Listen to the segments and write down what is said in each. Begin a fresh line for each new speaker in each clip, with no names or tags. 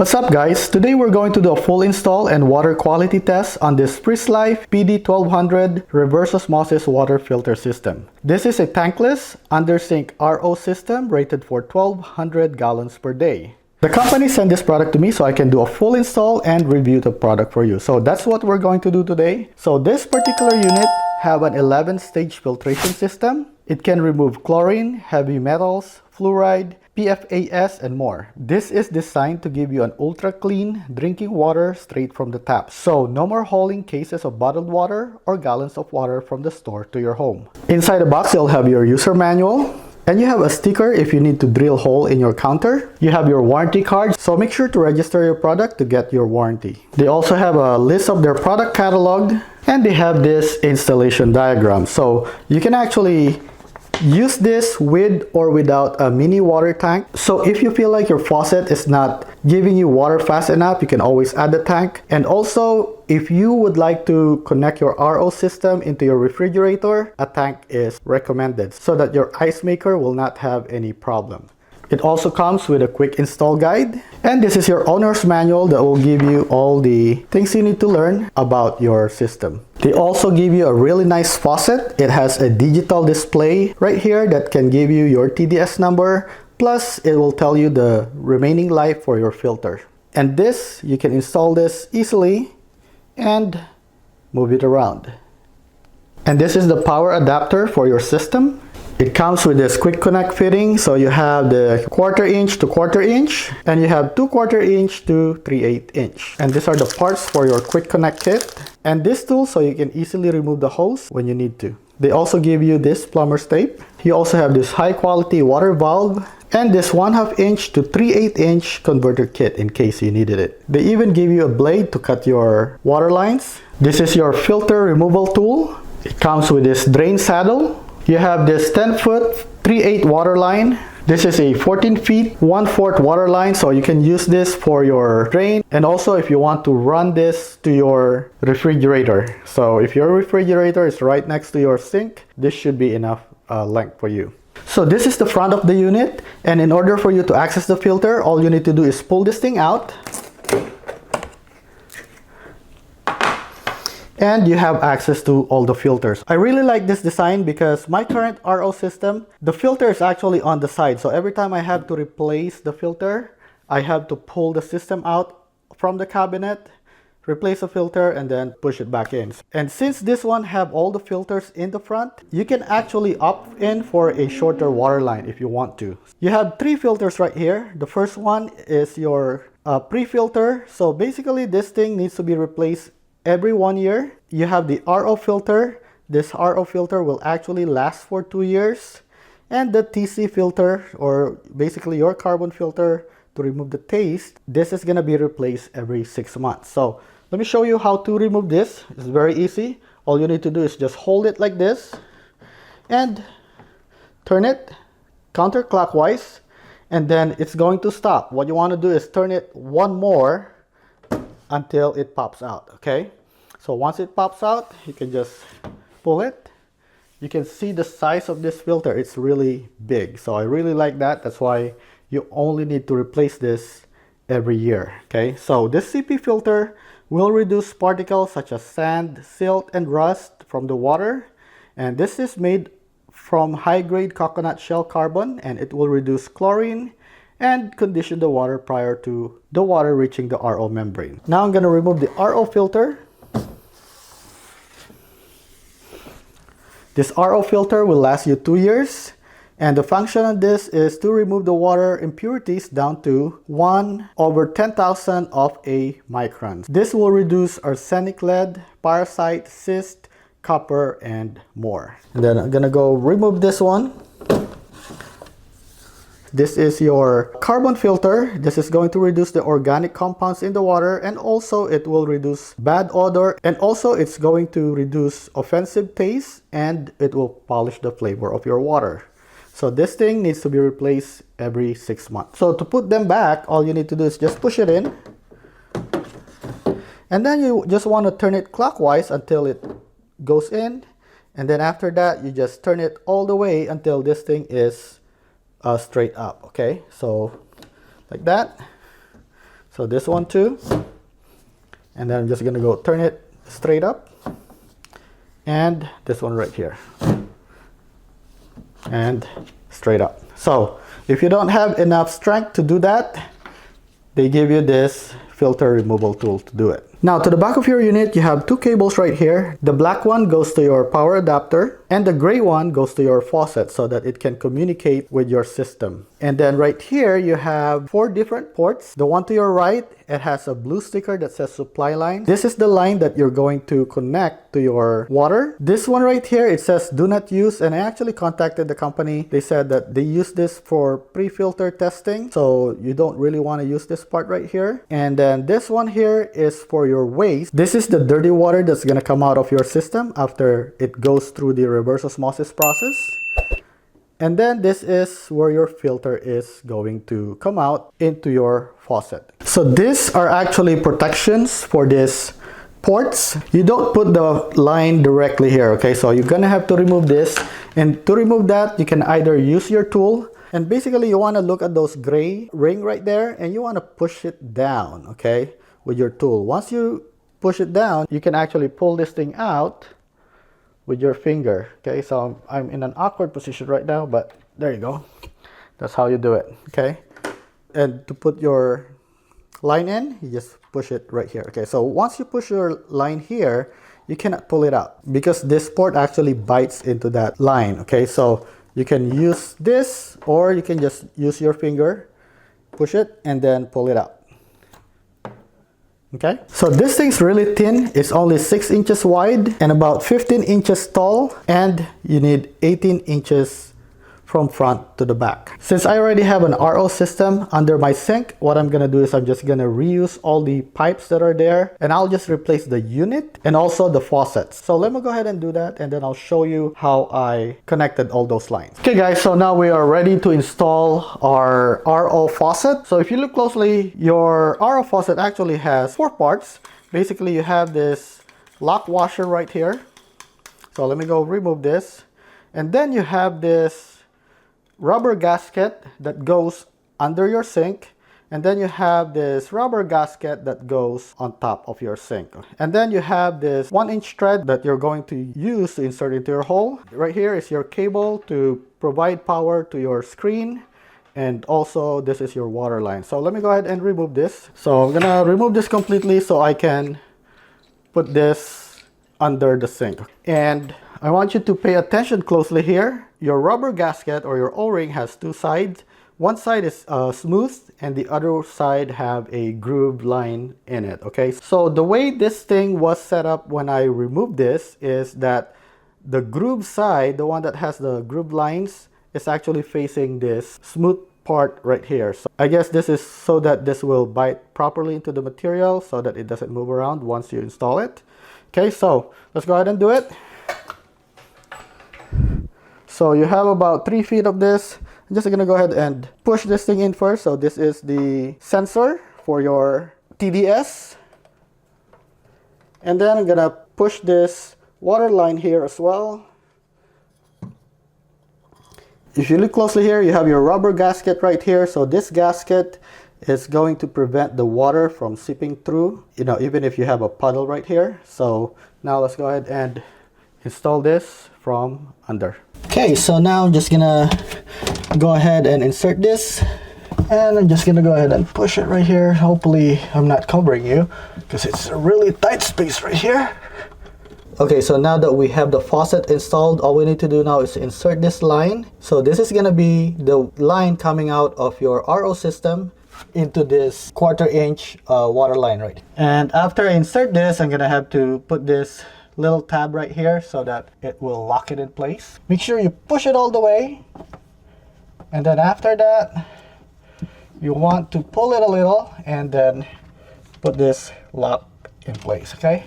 What's up guys? Today we're going to do a full install and water quality test on this Frizzlife PD1200 reverse osmosis water filter system. This is a tankless under sink RO system rated for 1200 gallons per day. The company sent this product to me so I can do a full install and review the product for you. So that's what we're going to do today. So this particular unit have an 11-stage filtration system. It can remove chlorine, heavy metals, fluoride, PFAS, and more. This is designed to give you an ultra clean drinking water straight from the tap. So no more hauling cases of bottled water or gallons of water from the store to your home. Inside the box, you'll have your user manual. And you have a sticker if you need to drill hole in your counter. You have your warranty card, so make sure to register your product to get your warranty. They also have a list of their product catalog, and they have this installation diagram. So you can actually use this with or without a mini water tank. So if you feel like your faucet is not giving you water fast enough, you can always add the tank. And also, if you would like to connect your RO system into your refrigerator, a tank is recommended so that your ice maker will not have any problem. It also comes with a quick install guide, and this is your owner's manual that will give you all the things you need to learn about your system. They also give you a really nice faucet. It has a digital display right here that can give you your TDS number, plus it will tell you the remaining life for your filter. And this, you can install this easily and move it around. And this is the power adapter for your system. It comes with this quick connect fitting, so you have the 1/4 inch to 1/4 inch, and you have 2/4 inch to 3/8 inch. And these are the parts for your quick connect kit. And this tool, so you can easily remove the hose when you need to. They also give you this plumber's tape. You also have this high quality water valve, and this 1/2 inch to 3/8 inch converter kit in case you needed it. They even give you a blade to cut your water lines. This is your filter removal tool. It comes with this drain saddle. You have this 10-foot 3/8 water line. This is a 14 feet 1/4 water line, so you can use this for your drain, and also if you want to run this to your refrigerator. So if your refrigerator is right next to your sink, this should be enough length for you. So this is the front of the unit, and in order for you to access the filter, all you need to do is pull this thing out. And you have access to all the filters. I really like this design because my current RO system, the filter is actually on the side. So every time I have to replace the filter, I have to pull the system out from the cabinet, replace the filter, and then push it back in. And since this one have all the filters in the front, you can actually opt in for a shorter water line if you want to. You have 3 filters right here. The first one is your pre-filter. So basically this thing needs to be replaced every 1 year. You have the RO filter. This RO filter will actually last for 2 years. And the TC filter, or basically your carbon filter to remove the taste, this is gonna be replaced every 6 months. So let me show you how to remove this. It's very easy. All you need to do is just hold it like this and turn it counterclockwise, and then it's going to stop. What you want to do is turn it one more until it pops out. Okay, so once it pops out, you can just pull it. You can see the size of this filter. It's really big, so I really like that. That's why you only need to replace this every year. Okay, so this CP filter will reduce particles such as sand, silt, and rust from the water, and this is made from high-grade coconut shell carbon, and it will reduce chlorine and condition the water prior to the water reaching the RO membrane. Now I'm going to remove the RO filter. This RO filter will last you 2 years, and the function of this is to remove the water impurities down to 1/10,000 of a micron. This will reduce arsenic, lead, parasite, cyst, copper, and more. And then I'm going to go remove this one. This is your carbon filter. This is going to reduce the organic compounds in the water, and also it will reduce bad odor, and also it's going to reduce offensive taste, and it will polish the flavor of your water. So this thing needs to be replaced every 6 months. So to put them back, all you need to do is just push it in, and then you just want to turn it clockwise until it goes in, and then after that you just turn it all the way until this thing is straight up. Okay, so like that. So this one too. And then I'm just gonna go turn it straight up. And this one right here. And straight up. So if you don't have enough strength to do that, they give you this filter removal tool to do it. Now to the back of your unit, you have two cables right here. The black one goes to your power adapter and the gray one goes to your faucet so that it can communicate with your system. And then right here, you have 4 different ports. The one to your right, it has a blue sticker that says supply line. This is the line that you're going to connect to your water. This one right here, it says do not use, and I actually contacted the company. They said that they use this for pre-filter testing, so you don't really want to use this part right here. And then this one here is for your waste. This is the dirty water that's going to come out of your system after it goes through the reverse osmosis process. And then this is where your filter is going to come out into your faucet. So these are actually protections for these ports. You don't put the line directly here, okay? So you're gonna have to remove this. And to remove that, you can either use your tool, and basically you wanna look at those gray ring right there, and you wanna push it down, okay? With your tool. Once you push it down, you can actually pull this thing out with your finger. Okay, so I'm in an awkward position right now, but there you go. That's how you do it. Okay, and to put your line in, you just push it right here. Okay, so once you push your line here, you cannot pull it out because this port actually bites into that line. Okay, so you can use this or you can just use your finger, push it, and then pull it out. Okay, so this thing's really thin. It's only 6 inches wide and about 15 inches tall, and you need 18 inches from front to the back. Since I already have an RO system under my sink, what I'm gonna do is I'm just gonna reuse all the pipes that are there, and I'll just replace the unit and also the faucets. So let me go ahead and do that, and then I'll show you how I connected all those lines. Okay guys, so now we are ready to install our RO faucet. So if you look closely, your RO faucet actually has 4 parts. Basically, you have this lock washer right here. So let me go remove this. And then you have this rubber gasket that goes under your sink, and then you have this rubber gasket that goes on top of your sink, and then you have this 1-inch thread that you're going to use to insert into your hole. Right here is your cable to provide power to your screen, and also this is your water line. So let me go ahead and remove this. So I'm gonna remove this completely so I can put this under the sink. And I want you to pay attention closely here. Your rubber gasket or your O-ring has 2 sides. One side is smooth and the other side have a groove line in it, okay? So the way this thing was set up when I removed this is that the groove side, the one that has the groove lines, is actually facing this smooth part right here. So I guess this is so that this will bite properly into the material so that it doesn't move around once you install it. Okay, so let's go ahead and do it. So you have about 3 feet of this. I'm just gonna go ahead and push this thing in first. So this is the sensor for your TDS. And then I'm gonna push this water line here as well. If you look closely here, you have your rubber gasket right here. So this gasket is going to prevent the water from seeping through, you know, even if you have a puddle right here. So now let's go ahead and install this from under. Okay, so now I'm just gonna go ahead and insert this, and I'm just gonna go ahead and push it right here. Hopefully I'm not covering you because it's a really tight space right here. Okay, so now that we have the faucet installed, all we need to do now is insert this line. So this is gonna be the line coming out of your RO system into this 1/4 inch water line right. And after I insert this, I'm gonna have to put this little tab right here so that it will lock it in place. Make sure you push it all the way, and then after that you want to pull it a little and then put this lock in place. Okay,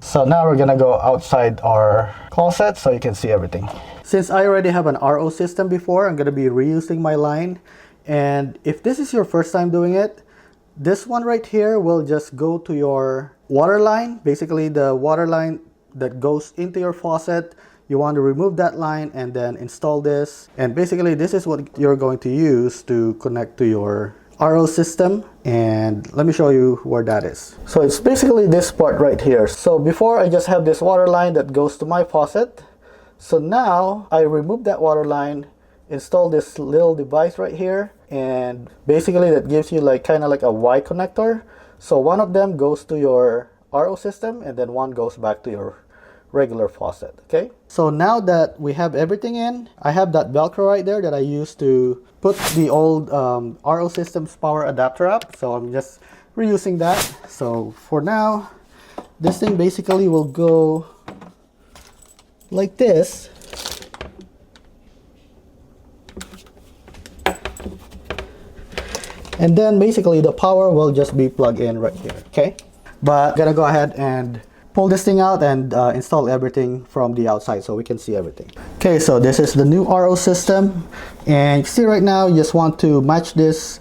so now we're gonna go outside our closet so you can see everything. Since I already have an RO system before, I'm gonna be reusing my line, and if this is your first time doing it, this one right here will just go to your water line, basically the water line that goes into your faucet. You want to remove that line and then install this. And basically this is what you're going to use to connect to your RO system, and let me show you where that is. So it's basically this part right here. So before, I just have this water line that goes to my faucet. So now I remove that water line, install this little device right here, and basically that gives you like kind of like a Y connector. So one of them goes to your RO system and then one goes back to your regular faucet. Okay, so now that we have everything in, I have that Velcro right there that I used to put the old RO system's power adapter up, so I'm just reusing that. So for now, this thing basically will go like this, and then basically the power will just be plugged in right here. Okay, but I'm gonna go ahead and pull this thing out and install everything from the outside so we can see everything. Okay, so this is the new RO system, and you see right now you just want to match this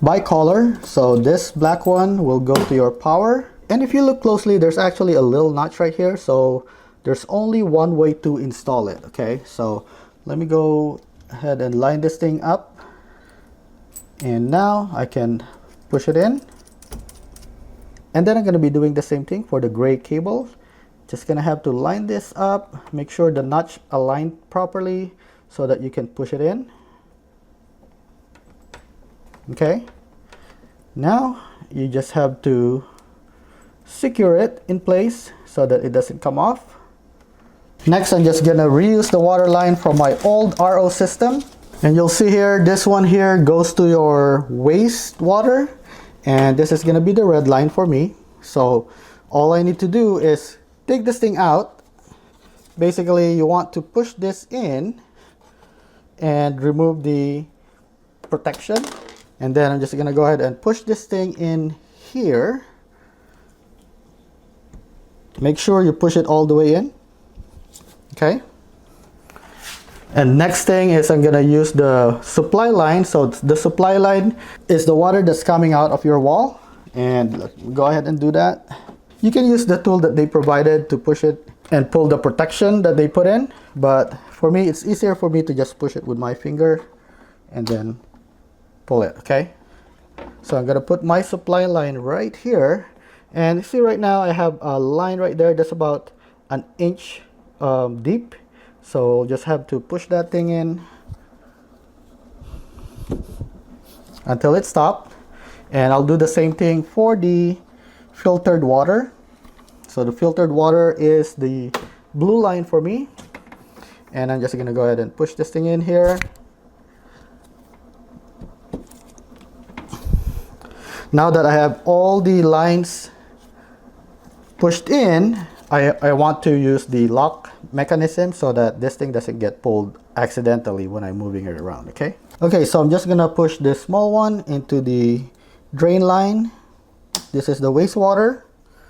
by color. So this black one will go to your power, and if you look closely, there's actually a little notch right here, so there's only one way to install it. Okay, so let me go ahead and line this thing up, and now I can push it in. And then I'm going to be doing the same thing for the gray cable. Just going to have to line this up, make sure the notch aligned properly so that you can push it in. Okay, now you just have to secure it in place so that it doesn't come off. Next, I'm just going to reuse the water line from my old RO system. And you'll see here, this one here goes to your wastewater. And this is going to be the red line for me. So all I need to do is take this thing out. Basically, you want to push this in and remove the protection. And then I'm just going to go ahead and push this thing in here. Make sure you push it all the way in. Okay. And next thing is I'm going to use the supply line. So the supply line is the water that's coming out of your wall. And go ahead and do that. You can use the tool that they provided to push it and pull the protection that they put in. But for me, it's easier for me to just push it with my finger and then pull it. Okay. So I'm going to put my supply line right here. And you see right now I have a line right there that's about an inch deep. So just have to push that thing in until it stops. And I'll do the same thing for the filtered water. So the filtered water is the blue line for me. And I'm just going to go ahead and push this thing in here. Now that I have all the lines pushed in, I want to use the lock mechanism so that this thing doesn't get pulled accidentally when I'm moving it around. Okay. Okay, so I'm just gonna push this small one into the drain line. This is the wastewater,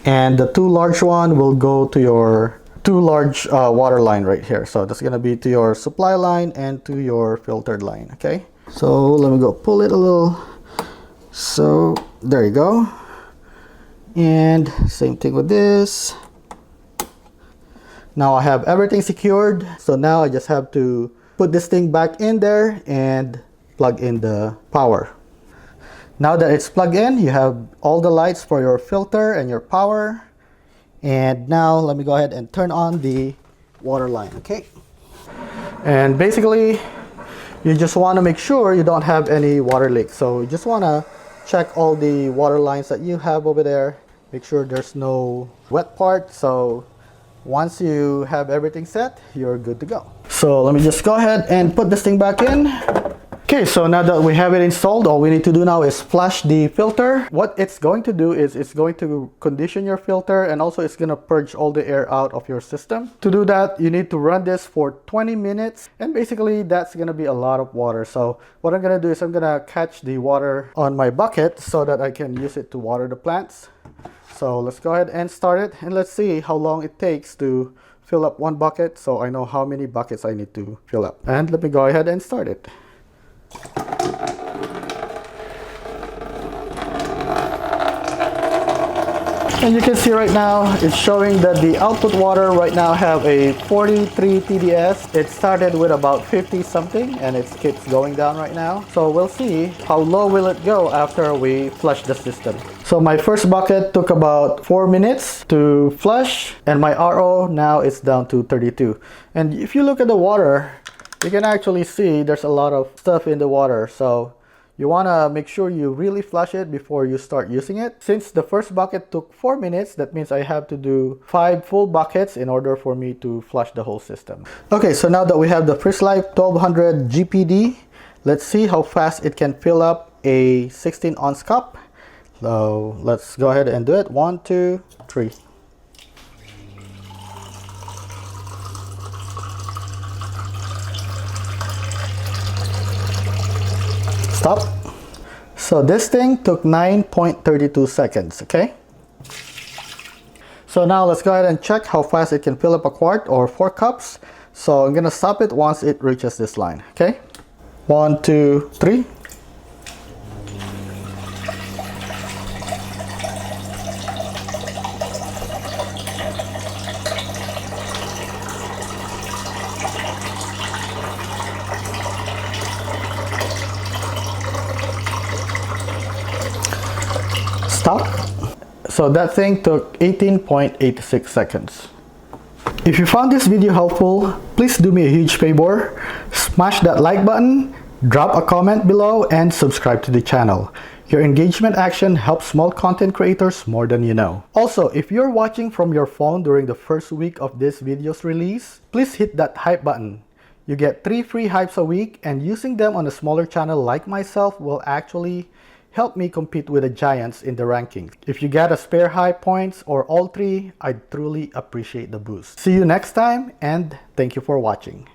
and the two large one will go to your two large water line right here. So that's gonna be to your supply line and to your filtered line. Okay. So let me go pull it a little. So there you go. And same thing with this. Now I have everything secured, so now I just have to put this thing back in there and plug in the power. Now that it's plugged in, you have all the lights for your filter and your power. And now let me go ahead and turn on the water line. Okay. And basically, you just want to make sure you don't have any water leaks. So you just want to check all the water lines that you have over there. Make sure there's no wet part. So once you have everything set, you're good to go. So let me just go ahead and put this thing back in. Okay, so now that we have it installed, all we need to do now is flush the filter. What it's going to do is it's going to condition your filter, and also it's going to purge all the air out of your system. To do that, you need to run this for 20 minutes, and basically that's going to be a lot of water. So what I'm going to do is I'm going to catch the water on my bucket so that I can use it to water the plants. So let's go ahead and start it, and let's see how long it takes to fill up one bucket so I know how many buckets I need to fill up. And let me go ahead and start it. And you can see right now, it's showing that the output water right now have a 43 TDS. It started with about 50 something and it keeps going down right now. So we'll see how low will it go after we flush the system. So my first bucket took about 4 minutes to flush and my RO now is down to 32. And if you look at the water, you can actually see there's a lot of stuff in the water. So you want to make sure you really flush it before you start using it. Since the first bucket took 4 minutes, that means I have to do 5 full buckets in order for me to flush the whole system. Okay, so now that we have the Frizzlife 1200 GPD, let's see how fast it can fill up a 16 ounce cup. So let's go ahead and do it. 1, 2, 3. Stop. So this thing took 9.32 seconds, okay? So now let's go ahead and check how fast it can fill up a quart or 4 cups. So I'm gonna stop it once it reaches this line, okay? 1, 2, 3. Stop. So that thing took 18.86 seconds. If you found this video helpful, please do me a huge favor. Smash that like button, drop a comment below, and subscribe to the channel. Your engagement action helps small content creators more than you know. Also, if you're watching from your phone during the first week of this video's release, please hit that hype button. You get 3 free hypes a week, and using them on a smaller channel like myself will actually help me compete with the giants in the rankings. If you get a spare high points or all 3, I'd truly appreciate the boost. See you next time, and thank you for watching.